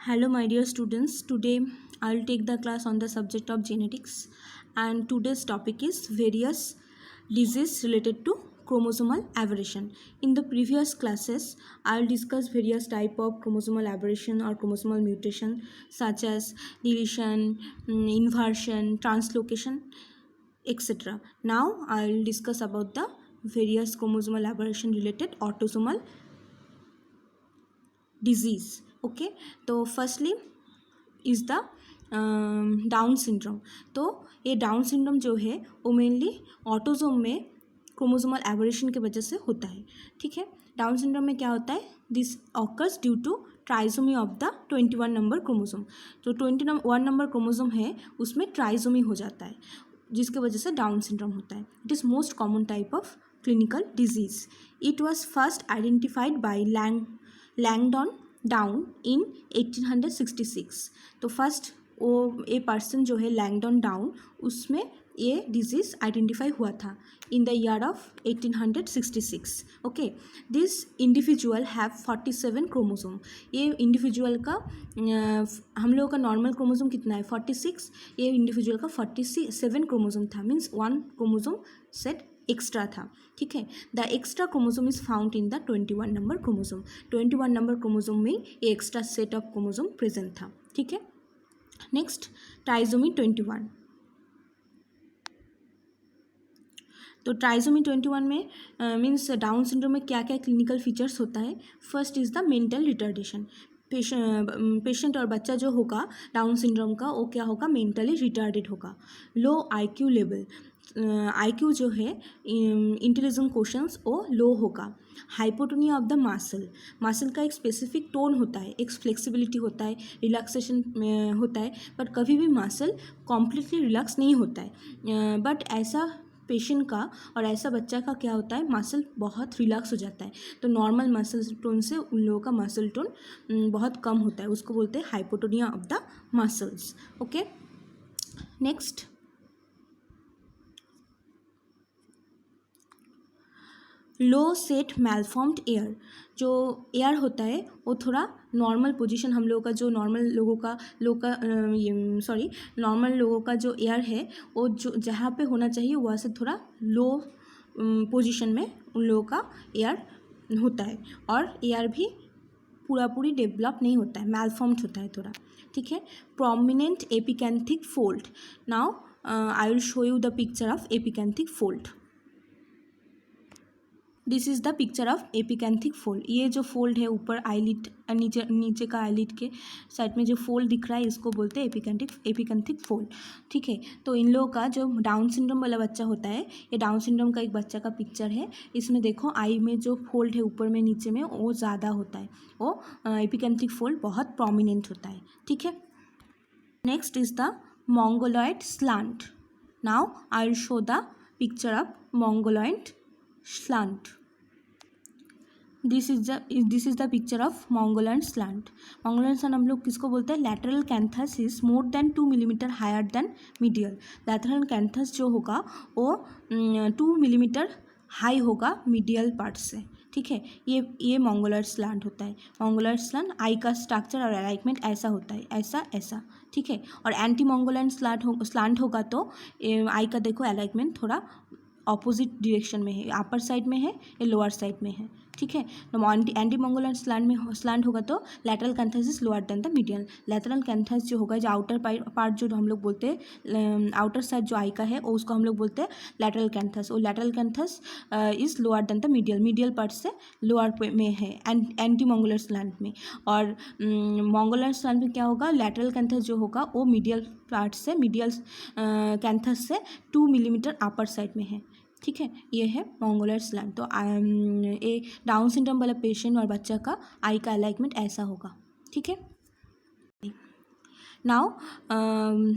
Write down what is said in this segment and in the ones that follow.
Hello, my dear students. Today I'll take the class on the subject of genetics, and today's topic is various diseases related to chromosomal aberration. In the previous classes, I'll discuss various type of chromosomal aberration or chromosomal mutation such as deletion, inversion, translocation, etc. Now I'll discuss about the various chromosomal aberration related autosomal disease. Okay, तो firstly is the Down syndrome. तो ये down syndrome जो है वो mainly autosome में chromosomal एबोरेशन की वजह से होता है. ठीक है, डाउन सिंड्रोम में क्या होता है, this occurs due to trisomy of the 21 number chromosome. जो 21 नंबर क्रोमोसोम है उसमें ट्राइजोमी हो जाता है, जिसके वजह से डाउन सिंड्रोम होता है. It is most common type of clinical disease. It was first identified by Langdon Down in 1866. तो फर्स्ट वो ए पर्सन जो है लैंगडॉन डाउन, उसमें ये डिजीज़ आइडेंटिफाई हुआ था इन the year of 1866. Okay, this individual have 47 chromosome. ये individual का हम लोगों का नॉर्मल क्रोमोसोम कितना है 46, ये इंडिविजुअल का 47 क्रोमोसोम था, मीन्स 1 क्रोमोसोम सेट एक्स्ट्रा था. ठीक है, the extra chromosome is found in the 21 number chromosome. 21 number chromosome में ये extra set of chromosome present था. ठीक है, नेक्स्ट ट्राइजोमी 21. तो ट्राइजोमी 21 में मीन्स डाउन सिंड्रोम में क्या क्या क्लिनिकल फीचर्स होता है. First is the mental retardation. Patient और बच्चा जो होगा डाउन सिंड्रोम का वो क्या होगा, मेंटली रिटार्डेड होगा. लो आईक्यू लेवल, आईक्यू जो है इंटेलिजेंस क्वेश्चंस वो लो होगा. हाइपोटोनिया ऑफ द मसल का एक स्पेसिफिक टोन होता है, एक फ्लेक्सिबिलिटी होता है, रिलैक्सेशन होता है, बट कभी भी मसल कॉम्प्लीटली रिलैक्स नहीं होता है. बट ऐसा पेशेंट का और ऐसा बच्चा का क्या होता है, मसल बहुत रिलैक्स हो जाता है. तो नॉर्मल मसल टोन से उन लोगों का मसल टोन बहुत कम होता है, उसको बोलते हैं hypotonia of the muscles. Okay, next low set malformed ear. जो एयर होता है वो थोड़ा नॉर्मल पोजीशन, हम लोगों का जो नॉर्मल लोगों का नॉर्मल लोगों का जो एयर है वो जो जहाँ पे होना चाहिए वहाँ से थोड़ा लो पोजीशन में उन लोगों का एयर होता है, और एयर भी पूरी डेवलप नहीं होता है, मैलफॉर्म्ड होता है थोड़ा. ठीक है, prominent epicanthic fold. Now I will show you the picture of epicanthic fold. This is the picture of epicanthic fold. ये जो फोल्ड है ऊपर आईलिड, नीचे का आईलिड के साइड में जो फोल्ड दिख रहा है इसको बोलते हैं एपिकैंथिक फोल्ड. ठीक है, तो इन लोगों का जो डाउन सिंड्रोम वाला बच्चा होता है, ये डाउन सिंड्रोम का एक बच्चा का पिक्चर है. इसमें देखो आई में जो फोल्ड है ऊपर में नीचे में वो ज़्यादा होता है, वो एपिकैंथिक फोल्ड बहुत प्रोमिनेंट होता है. ठीक है, next is the mongoloid slant. Now I will show the picture of mongoloid slant. This is the picture of mongoloid slant. Mongoloid slant हम लोग किसको बोलते हैं, lateral canthus is more than 2 millimetre higher than medial. Lateral canthus जो होगा वो 2 millimetre high होगा medial part से. ठीक है, ये मोंगोलॉइड स्लांट होता है. मोंगोलॉइड स्लांट आई का स्ट्रक्चर और अलाइनमेंट ऐसा होता है, ऐसा. ठीक है, और एंटी मोंगोलॉइड स्लांट होगा तो आई का देखो अलाइनमेंट थोड़ा ऑपोजिट डायरेक्शन में है, अपर साइड में है या लोअर साइड में है. ठीक है, तो एंटी मोंगोलॉइड स्लांट होगा तो lateral canthus is lower than the medial. Lateral canthus जो होगा, जो आउटर पार्ट जो हम लोग बोलते हैं, आउटर साइड जो आई का है वो उसको हम लोग बोलते हैं लैटरल कैंथस. और lateral canthus is lower than the medial part से लोअर में है एंटी मोंगोलॉइड स्लांट में. और मोंगोलॉइड स्लांट में क्या होगा, लैटरल कैंथस जो होगा वो मीडियल कैंथस से 2 मिलीमीटर अपर साइड में है. ठीक है, ये है मोंगोलॉइड स्लांट. तो ये डाउन सिंड्रोम वाला पेशेंट और बच्चा का आई का अलाइनमेंट ऐसा होगा. ठीक है, now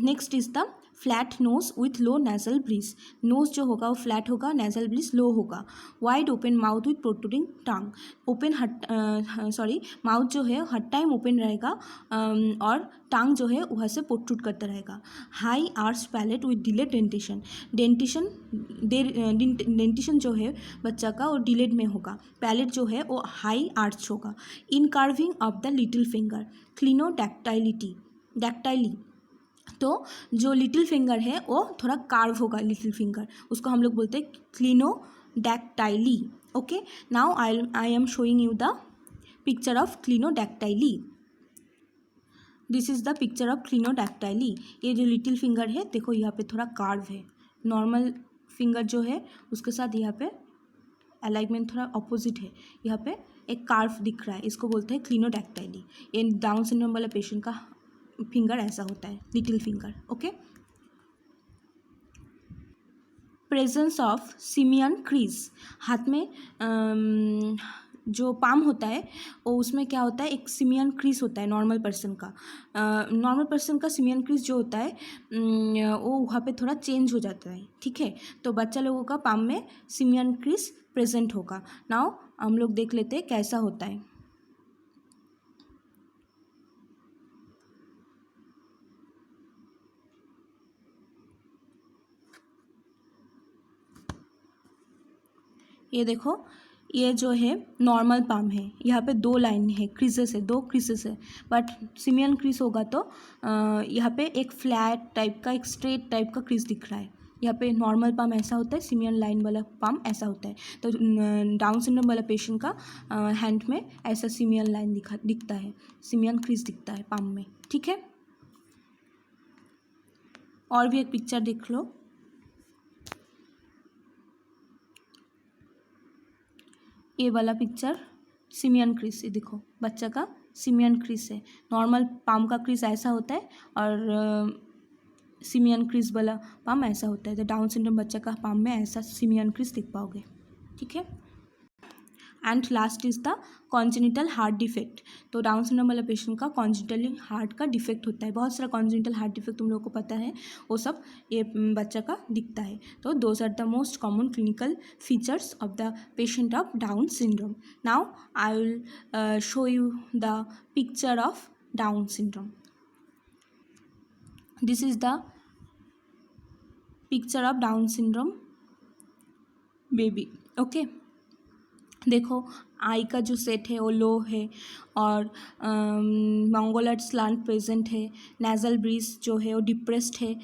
next is the flat nose with low nasal bridge, nose जो होगा वो फ्लैट होगा, नेजल ब्रीज लो होगा। Wide open mouth with protruding tongue, open mouth जो है हर टाइम ओपन रहेगा और टांग जो है वहाँ से प्रोट्रूड करता रहेगा। High arch palate with delayed dentition, dentition जो है बच्चा का वो डिलेड में होगा, पैलेट जो है वो हाई आर्च होगा। Incurving of the little finger, clinodactyly, dactyly, तो जो लिटिल फिंगर है वो थोड़ा कार्व होगा, लिटिल फिंगर उसको हम लोग बोलते हैं clinodactyly. Okay, now I am showing you the picture of clinodactyly. This is the picture of clinodactyly. ये जो लिटिल फिंगर है देखो यहाँ पे थोड़ा कार्व है, नॉर्मल फिंगर जो है उसके साथ यहाँ पे अलाइनमेंट थोड़ा अपोजिट है, यहाँ पे एक कार्व दिख रहा है, इसको बोलते हैं क्लिनोडैक्टाइली। ये डाउन सिंड्रोम वाला पेशेंट का फिंगर ऐसा होता है, little finger. Okay, presence of simian crease, हाथ में जो पाम होता है वो उसमें क्या होता है, एक सिमियन क्रीज होता है नॉर्मल पर्सन का। नॉर्मल पर्सन का सिमियन क्रीज जो होता है वो वहाँ पे थोड़ा चेंज हो जाता है, ठीक है। तो बच्चा लोगों का पाम में सिमियन क्रीज प्रेजेंट होगा। नाउ हम लोग देख लेते हैं कैसा होता है। ये देखो, ये जो है नॉर्मल पाम है, यहाँ पे दो लाइन है, क्रीजेस है, दो क्रीजेस है। बट सिमियन क्रीज होगा तो यहाँ पे एक फ्लैट टाइप का, एक स्ट्रेट टाइप का क्रीज दिख रहा है। यहाँ पे नॉर्मल पाम ऐसा होता है, सिमियन लाइन वाला पाम ऐसा होता है। तो डाउन सिंड्रोम वाला पेशेंट का हैंड में ऐसा सिमियन लाइन दिखता है, सिमियन क्रीज दिखता है पाम में, ठीक है। और भी एक पिक्चर देख लो। ये वाला पिक्चर सिमियन क्रीज, ये देखो बच्चा का सिमियन क्रीज है। नॉर्मल पाम का क्रीज ऐसा होता है और सिमियन क्रीज वाला पाम ऐसा होता है। तो डाउन सिंड्रोम बच्चा का पाम में ऐसा सिमियन क्रीज देख पाओगे, ठीक है। And last is the congenital heart defect. तो डाउन सिंड्रोम वाला पेशेंट का कॉन्जेनिटल हार्ट का डिफेक्ट होता है, बहुत सारा कॉन्जेनिटल हार्ट डिफेक्ट तुम लोगों को पता है, वो सब ये बच्चा का दिखता है। तो those are the most common clinical features of the patient of Down syndrome. Now I will show you the picture of Down syndrome. This is the picture of Down syndrome baby. Okay, देखो eye का जो set है वो लो है और Mongoloid slant present है, nasal bridge जो है वो डिप्रेस्ड है,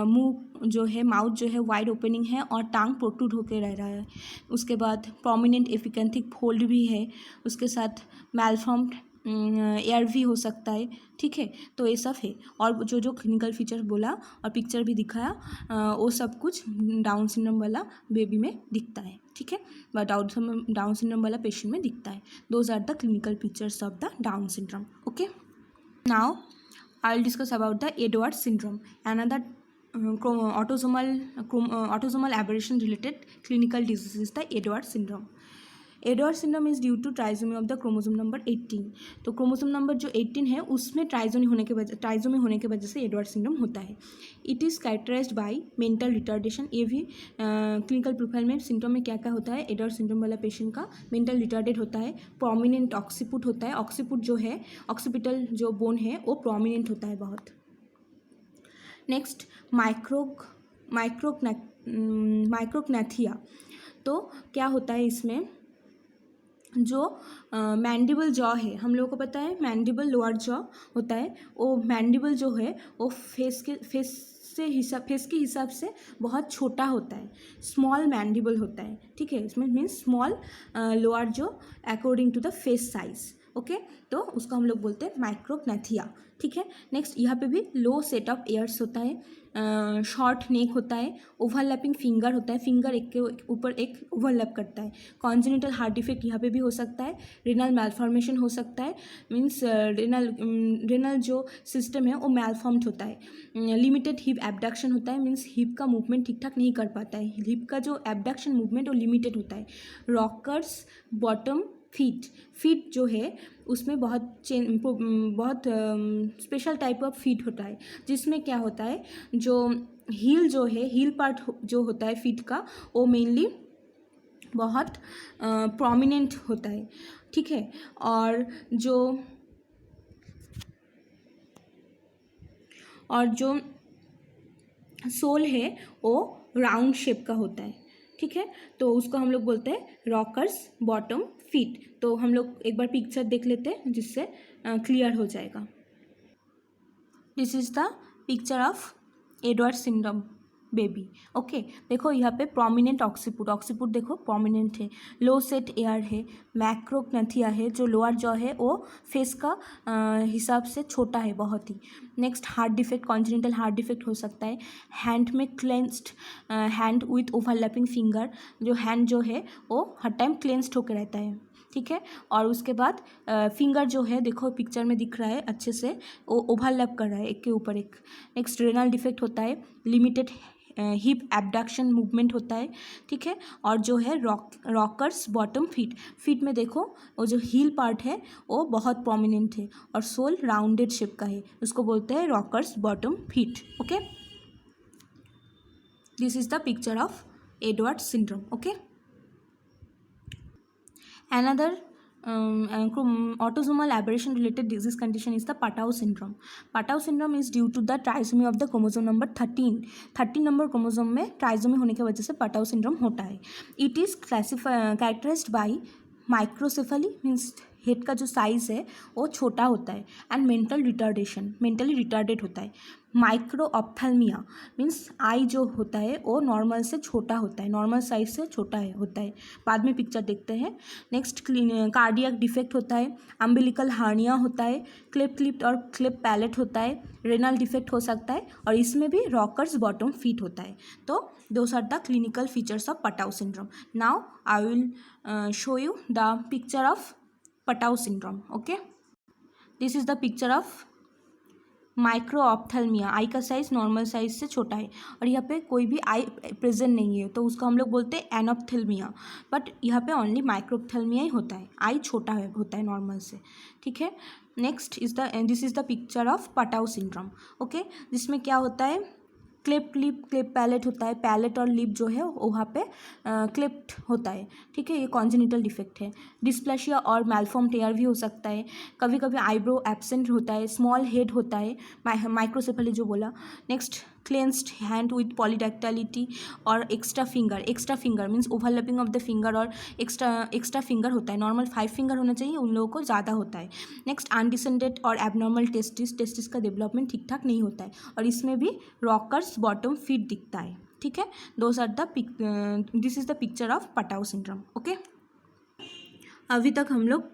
मुंह जो है, माउथ जो है वाइड ओपनिंग है और टांग प्रोट्रूड होकर रह रहा है। उसके बाद प्रोमिनेंट एपिकेंथिक फोल्ड भी है, उसके साथ मैलफॉर्म्ड एयर भी हो सकता है, ठीक है। तो ये सब है, और जो जो क्लिनिकल फीचर बोला और पिक्चर भी दिखाया वो सब कुछ डाउन सिंड्रोम वाला बेबी में दिखता है, ठीक है, व डाउन सिंड्रोम वाला पेशेंट में दिखता है। Those are the clinical features of the Down syndrome. Okay, now I will discuss about the Edward syndrome, another autosomal aberration related clinical disease is the Edwards syndrome. Edward syndrome is due to trisomy of the chromosome number 18। तो chromosome number जो 18 है उसमें trisomy होने के वजह से Edward syndrome होता है। It is characterized by mental retardation. ये भी क्लिनिकल प्रोफाइल में सिम्टम में क्या क्या होता है, एडवर्ड सिंड्रोम वाला पेशेंट का मेंटल रिटार्डेड होता है, प्रोमिनेंट ऑक्सीपुट होता है, ऑक्सीपुट जो है ऑक्सीपिटल जो बोन है वो प्रोमिनेंट होता है बहुत। नेक्स्ट माइक्रोग्नैथिया। तो क्या होता है इसमें, जो मैंडिबल जॉ है, हम लोगों को पता है मैंडिबल लोअर जॉ होता है, वो मैंडिबल जो है वो फेस के हिसाब से बहुत छोटा होता है, स्मॉल मैंडिबल होता है, ठीक है। इसमें means small lower jaw according to the face size. Okay, तो उसको हम लोग बोलते हैं माइक्रोग्नैथिया, ठीक है। नेक्स्ट यहाँ पे भी लो सेट ऑफ एयर्स होता है, शॉर्ट नेक होता है, ओवरलैपिंग फिंगर होता है, फिंगर एक के ऊपर एक ओवरलैप करता है। कॉन्जेनिटल हार्ट डिफेक्ट यहाँ पे भी हो सकता है, रेनल मैलफॉर्मेशन हो सकता है, मीन्स रेनल जो सिस्टम है वो मैलफॉर्म्ड होता है। लिमिटेड हिप एबडक्शन होता है, मीन्स हिप का मूवमेंट ठीक ठाक नहीं कर पाता है, हिप का जो एबडक्शन मूवमेंट वो लिमिटेड होता है। Rockers bottom feet. फीट जो है उसमें बहुत स्पेशल टाइप ऑफ फीट होता है, जिसमें क्या होता है, जो हील जो है, हील पार्ट जो होता है फीट का, वो मेनली बहुत प्रोमिनेंट होता है, ठीक है। और जो सोल है वो राउंड शेप का होता है, ठीक है। तो उसको हम लोग बोलते हैं रॉकर्स बॉटम फीट। तो हम लोग एक बार पिक्चर देख लेते हैं जिससे क्लियर हो जाएगा। This is the picture of Edward syndrome baby. Okay, देखो यहाँ पे प्रोमिनेंट ऑक्सीपुट देखो प्रोमिनेंट है, लो सेट एयर है, मैक्रोग्नथिया है, जो लोअर जॉ है वो फेस का हिसाब से छोटा है बहुत ही। Next heart defect, congenital heart defect हो सकता है। हैंड में clenched hand with overlapping finger, जो हैंड जो है वो हर टाइम क्लेंस्ड होकर रहता है, ठीक है। और उसके बाद फिंगर जो है देखो पिक्चर में दिख रहा है अच्छे से, वो ओवरलैप कर रहा है एक के ऊपर एक। नेक्स्ट रेनल डिफेक्ट होता है, लिमिटेड हिप एबडक्शन मूवमेंट होता है, ठीक है। और जो है रॉकर्स बॉटम फीट में देखो वो जो हील पार्ट है वो बहुत प्रोमिनेंट है और सोल राउंडेड शेप का है, उसको बोलते हैं rocker bottom feet. Okay, this is the picture of Edward syndrome. Okay, another autosomal aberration related disease condition is the Patau syndrome. Patau syndrome is due to the trisomy of the chromosome number 13 number chromosome में trisomy होने की वजह से Patau syndrome होता है। It is characterized by microcephaly, means head का जो size है वो छोटा होता है, एंड मेंटली रिटार्डेड होता है। माइक्रोऑप्थेल्मिया मीन्स आई जो होता है वो नॉर्मल से छोटा होता है, नॉर्मल साइज से छोटा होता है। बाद में पिक्चर देखते हैं। नेक्स्ट कार्डियक डिफेक्ट होता है, अम्बिलिकल हार्निया होता है, क्लिप और क्लिप पैलेट होता है, रेनल डिफेक्ट हो सकता है, और इसमें भी रॉकर्स बॉटम फीट होता है। तो those are the clinical features of Patau syndrome. Now I will show you the picture of Patau syndrome. Okay, this is the picture of microphthalmia. Eye का साइज नॉर्मल साइज से छोटा है और यहाँ पे कोई भी आई प्रेजेंट नहीं है, तो उसको हम लोग बोलते हैं एनऑप्थेल्मिया। बट यहाँ पे ओनली माइक्रोऑप्थेल्मिया ही होता है, आई छोटा होता है नॉर्मल से, ठीक है। Next this is the picture of Patau syndrome. Okay, जिसमें क्या होता है, क्लिप पैलेट होता है, पैलेट और लिप जो है वहाँ पे क्लिप्ड होता है, ठीक है। ये कॉन्जेनिटल डिफेक्ट है। डिस्प्लेशिया और मैलफॉर्म्ड हेयर भी हो सकता है, कभी कभी आईब्रो एब्सेंट होता है, स्मॉल हेड होता है, माइक्रोसेफली जो बोला। नेक्स्ट क्लेंस्ड हैंड विथ पॉलीडैक्टाइलिटी और extra finger means overlapping of the finger और एक्स्ट्रा फिंगर होता है। नॉर्मल 5 फिंगर होना चाहिए, उन लोगों को ज़्यादा होता है। नेक्स्ट अनडिसेंडेड और एबनॉर्मल टेस्टिस का डेवलपमेंट ठीक ठाक नहीं होता है, और इसमें भी रॉकर्स बॉटम फीट दिखता है, ठीक है। This is the picture of Patau syndrome. Okay, अभी तक हम लोग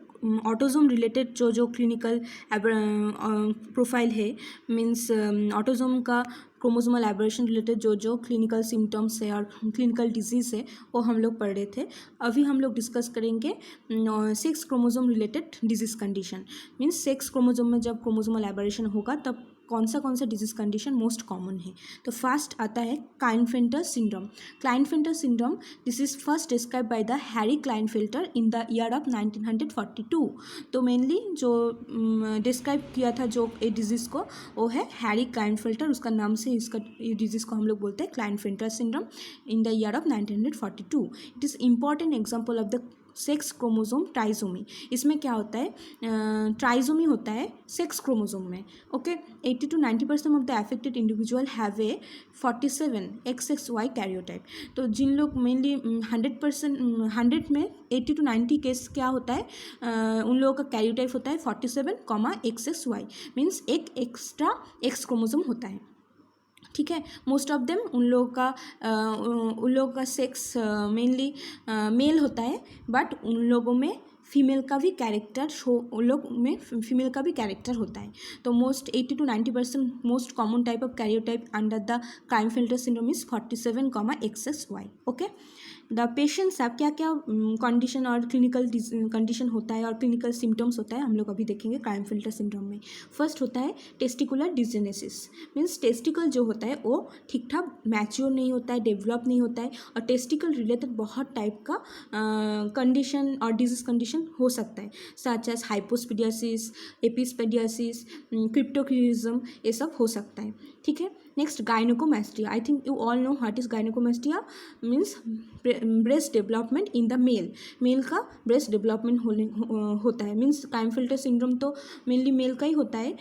ऑटोजोम रिलेटेड जो क्लिनिकल प्रोफाइल है, मीन्स ऑटोजोम का क्रोमोसोमल एबरेशन रिलेटेड जो क्लिनिकल सिम्टम्स है और क्लिनिकल डिजीज़ है वो हम लोग पढ़ रहे थे। अभी हम लोग डिस्कस करेंगे 6 chromosome related disease condition. Means 6 chromosome में जब क्रोमोसोमल एबरेशन होगा तब कौन सा डिजीज़ कंडीशन मोस्ट कॉमन है। तो फर्स्ट आता है Klinefelter syndrome. This is first describe by the Harry Klinefelter in the year of 1942। तो मेनली जो डिस्क्राइब किया था जो ए डिजीज़ को, वो है हैरी क्लाइनफेल्टर, उसका नाम से इसका डिजीज़ को हम लोग बोलते हैं Klinefelter syndrome in the year of 1942। It is important example of the sex chromosome trisomy. इसमें क्या होता है, ट्राइसोमी होता है सेक्स क्रोमोसोम में। Okay, 80 to 90% of the affected individual have a 47 XXY karyotype. तो जिन लोग मेनली 100 में 80 to 90 केस क्या होता है, उन लोगों का कैरियोटाइप होता है 47, XXY, मीन्स एक एक्स्ट्रा एक्स क्रोमोसोम होता है, ठीक है। मोस्ट ऑफ देम उन लोगों का सेक्स मेनली मेल होता है, बट उन लोगों में फीमेल का भी कैरेक्टर फीमेल का भी कैरेक्टर होता है। तो 80 to 90% most common type of karyotype under the Klinefelter syndrome is 47, XXY। Okay, the patients आप क्या क्या कंडीशन और क्लिनिकल कंडीशन होता है और क्लिनिकल सिम्टम्स होता है हम लोग अभी देखेंगे क्लाइनफिल्टर सिंड्रोम में। फर्स्ट होता है टेस्टिकुलर डिजेनेसिस, मीन्स टेस्टिकल जो होता है वो ठीक ठाक मैच्योर नहीं होता है, डेवलप नहीं होता है, और टेस्टिकल रिलेटेड बहुत टाइप का कंडीशन और डिजीज कंडीशन हो सकता है, सच एज हाइपोस्पिडियासिस, एपिस्पेडियासिस, क्रिप्टोक्यूरिज्म, ये सब हो सकता है। ठीक है, next gynaecomastia. I think you all know what is gynaecomastia, means breast development in the male. Male का ब्रेस्ट डेवलपमेंट होता है, मीन्स क्लाइनफिल्टर सिंड्रोम तो मेनली मेल का ही होता है,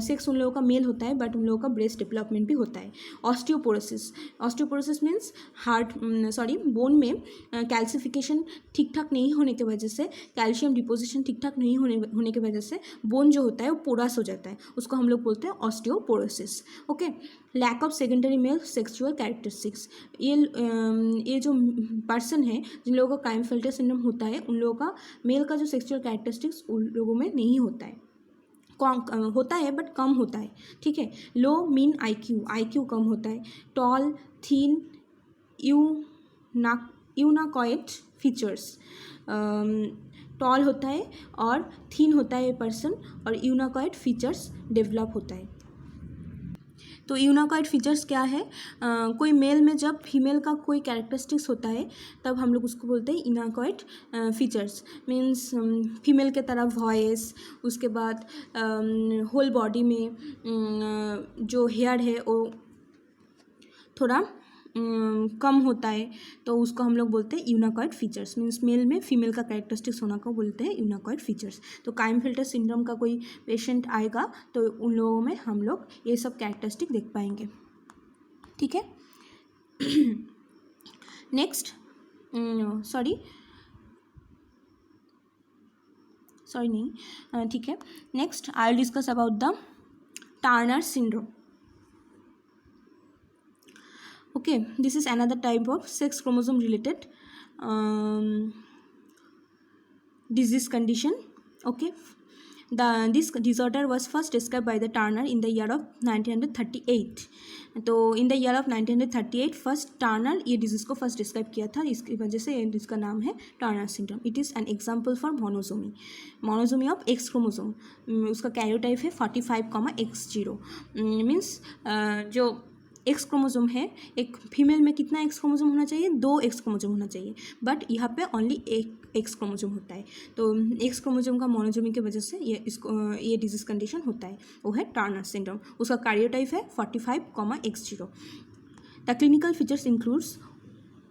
सेक्स उन लोगों का मेल होता है, बट उन लोगों का ब्रेस्ट डेवलपमेंट भी होता है। ऑस्टियोपोरोसिस, ऑस्टियोपोरोसिस मीन्स बोन में कैल्सिफिकेशन ठीक ठाक नहीं होने की वजह से, कैल्शियम डिपोजिशन ठीक ठाक नहीं होने की वजह से बोन जो होता है वो पोरस हो जाता है, उसको हम लोग बोलते हैं osteoporosis. Okay, lack of secondary male sexual characteristics, ये जो पर्सन है जिन लोगों का क्लाइनफिल्टर सिंड्रोम होता है उन लोगों का मेल का जो सेक्सुअल कैरेक्टरिस्टिक्स उन लोगों में नहीं होता है, होता है बट कम होता है। ठीक है, लो मीन आईक्यू कम होता है, टॉल, थीन, यूनाकॉइड फीचर्स, टॉल होता है और थीन होता है पर्सन, और यूनाकॉइड फीचर्स डेवलप होता है। तो यूनाकॉइड फीचर्स क्या है, कोई मेल में जब फीमेल का कोई कैरेक्टरिस्टिक्स होता है तब हम लोग उसको बोलते हैं यूनाकॉइड फीचर्स, मीन्स फीमेल के तरह वॉइस, उसके बाद होल बॉडी में जो हेयर है वो थोड़ा कम होता है, तो उसको हम लोग बोलते हैं यूनाकॉइड फीचर्स, मीन्स मेल में फीमेल का कैरेक्टरिस्टिक्स होना को बोलते हैं यूनाकॉइड फीचर्स। तो क्लाइनफिल्टर सिंड्रोम का कोई पेशेंट आएगा तो उन लोगों में हम लोग ये सब कैरेक्टरिस्टिक देख पाएंगे। ठीक है, नेक्स्ट ठीक है, next I will discuss about the Turner syndrome. Okay, this is another type of sex chromosome related disease condition. Okay, this disorder was first described by the Turner in the year of 1938. तो in the year of 1938 first Turner ये disease को first describe किया था, इसकी वजह से इसका नाम है Turner syndrome. It is an example for monosomy of X chromosome. उसका कैरियोटाइप है 45,X0, मीन्स जो एक्स क्रोमोसोम है, एक फीमेल में कितना एक्स क्रोमोसोम होना चाहिए, 2 एक्स क्रोमोसोम होना चाहिए, बट यहाँ पे ओनली एक एक्स क्रोमोसोम होता है। तो एक्स क्रोमोसोम का मोनोजोमी की वजह से ये डिजीज कंडीशन होता है, वो है टर्नर सिंड्रोम। उसका कार्योटाइप है 45,X0। The clinical features includes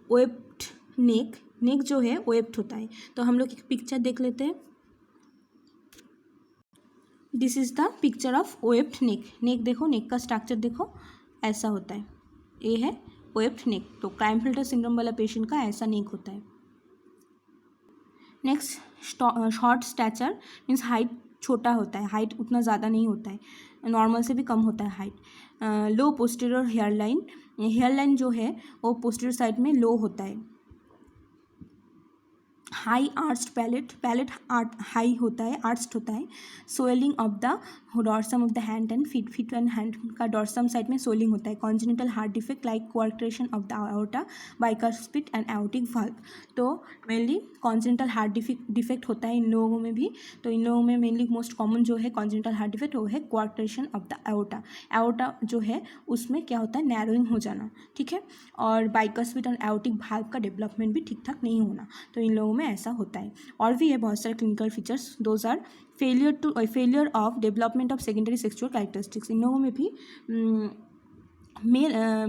webbed neck जो है वेब्ड होता है। तो हम लोग एक पिक्चर देख लेते हैं। This is the picture of webbed neck देखो, नेक का स्ट्रक्चर देखो, ऐसा होता है, ये है वेब्ड नेक। तो क्लाइनफिल्टर सिंड्रोम वाला पेशेंट का ऐसा नेक होता है। Next, short stature means height छोटा होता है, हाइट उतना ज़्यादा नहीं होता है, नॉर्मल से भी कम होता है हाइट। लो पोस्टीरियर हेयरलाइन जो है वो पोस्टीरियर साइड में लो होता है। हाई आर्च्ड पैलेट हाई होता है, आर्च्ड होता है। Swelling of the dorsum of the hand and feet and hand का डॉर्सम साइड में सोइलिंग होता है। Congenital heart defect like coarctation of the aorta, bicuspid and aortic valve. तो mainly congenital heart defect होता है इन लोगों में भी। तो इन लोगों में मेनली मोस्ट कॉमन जो है कॉन्जेनिटल हार्ट डिफेक्ट वो है कोआर्क्टेशन ऑफ द आयोटा जो है उसमें क्या होता है, नैरोइंग हो जाना। ठीक है, और बाइकास्पिड एंड एओर्टिक वाल्व का डेवलपमेंट भी ठीक ठाक नहीं होना, तो इन लोगों में ऐसा होता है। और भी है बहुत सारे clinical features, those are failure of development of secondary sexual characteristics. इन लोगों में भी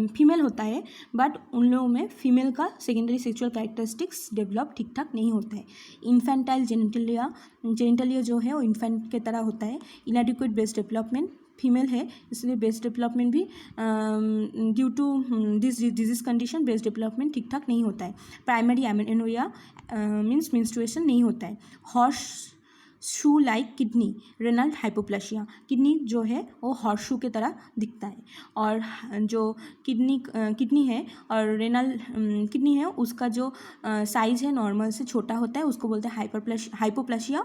फीमेल होता है, बट उन लोगों में फीमेल का सेकेंडरी सेक्सुअल कैरेक्टरिस्टिक्स डेवलप ठीक ठाक नहीं होता है। इन्फेंटाइल जेनिटलिया जो है वो इन्फेंट के तरह होता है। इनएडिक्वेट ब्रेस्ट डेवलपमेंट, फीमेल है इसलिए ब्रेस्ट डेवलपमेंट भी due to this disease condition breast development ठीक ठाक नहीं होता है। प्राइमरी एमेनोरिया मीन्स मेंस्ट्रुएशन नहीं होता है। Shoe like kidney, renal hypoplasia, kidney जो है वो हॉर्सशू के तरह दिखता है, और जो किडनी है और रेनल किडनी है उसका जो साइज़ है नॉर्मल से छोटा होता है, उसको बोलते हैं हाइपोप्लासिया।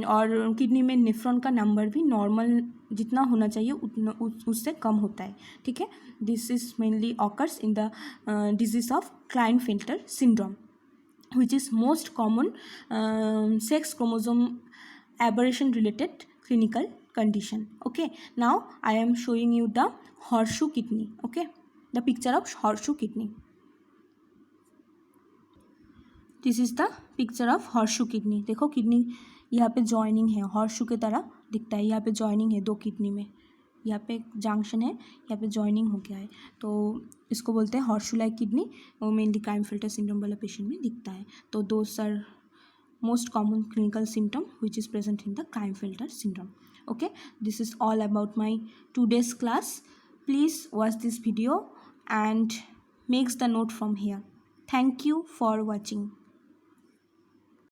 और किडनी में नेफ्रॉन का नंबर भी नॉर्मल जितना होना चाहिए उतना उससे कम होता है, ठीक है। This is mainly occurs in the disease of Klinefelter syndrome, which is most common sex chromosome aberration related clinical condition. Okay, now I am showing you the horseshoe kidney. Okay, the picture of horseshoe kidney. This is the picture of horseshoe kidney. देखो kidney यहाँ पे joining है, horseshoe की तरह दिखता है, यहाँ पे जॉइनिंग है दो किडनी में, यहाँ पे एक जंक्शन है, यहाँ पे जॉइनिंग हो गया है, तो इसको बोलते हैं हॉर्सशू लाइक किडनी। वो मेनली क्लाइनफेल्टर सिंड्रोम वाला पेशेंट में दिखता है। तो those are most common clinical symptom which is present in the Klinefelter syndrome. Okay, this is all about my today's class. Please watch this video and makes the note from here. Thank you for watching.